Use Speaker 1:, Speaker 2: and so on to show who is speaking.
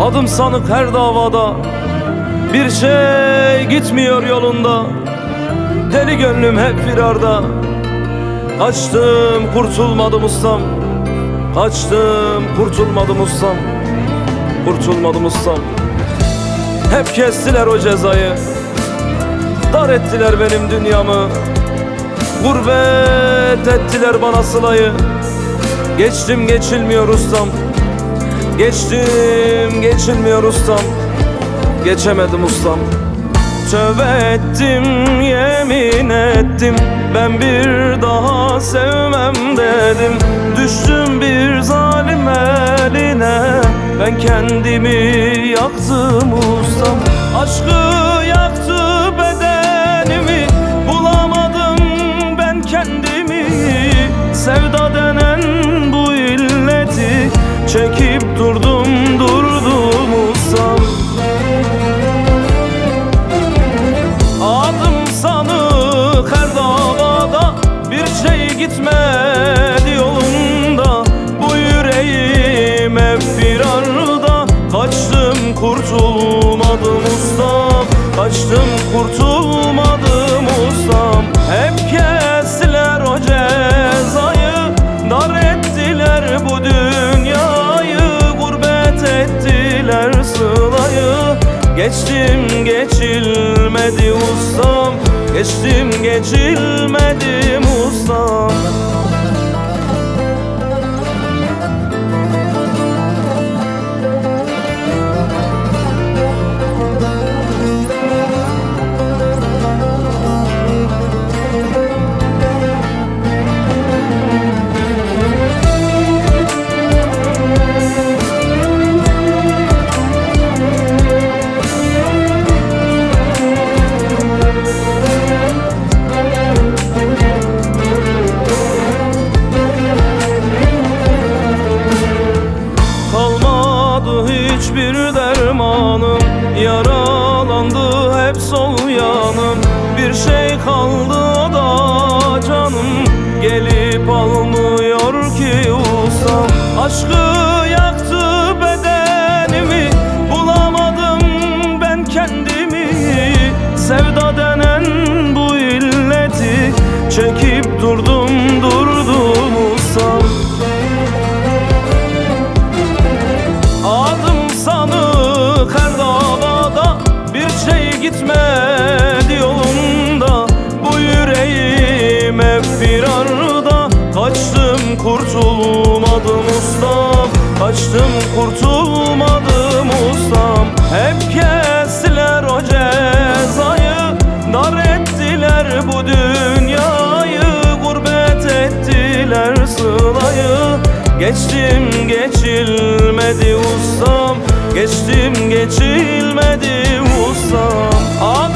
Speaker 1: Adım sanık her davada, bir şey gitmiyor yolunda. Deli gönlüm hep firarda. Kaçtım kurtulmadım ustam, kaçtım kurtulmadım ustam, kurtulmadım ustam. Hep kestiler o cezayı, dar ettiler benim dünyamı. Gurbet ettiler bana sılayı. Geçtim geçilmiyor ustam, geçtim geçilmiyor ustam, geçemedim ustam. Tövbe ettim, yemin ettim, ben bir daha sevmem dedim. Düştüm bir zalim eline, ben kendimi yaktım ustam. Aşkı yaktı bedenimi, bulamadım ben kendimi. Sevda denen bu illeti çekip durdum ustam. Adım sanık her davada, bir şey gitmedi yolunda. Bu yüreğim hep firarda. Kaçtım kurtulmadım ustam, kaçtım kurtulmadım ustam. Hep kestiler o cezayı, dar ettiler bu dünyayı. Gurbet ettiler sılayı. Geçtim geçilmedi ustam, geçtim geçilmedim ustam. Hiçbir dermanım, yaralandı hep sol yanım. Bir şey kaldı o da canım, gelip almıyor ki ustam. Aşkı yaktı bedenimi, bulamadım ben kendimi. Sevda denen bu illeti çekip durdum ustam. Adım sanık her davada, bir şey gitmedi yolunda. Bu yüreğim hep firarda. Kaçtım kurtulmadım ustam, kaçtım kurtulmadım ustam. Hep kestiler o cezayı, dar ettiler bu dünyayı. Gurbet ettiler sılayı. Geçtim geçilmedi ustam, geçtim geçilmedi ustam.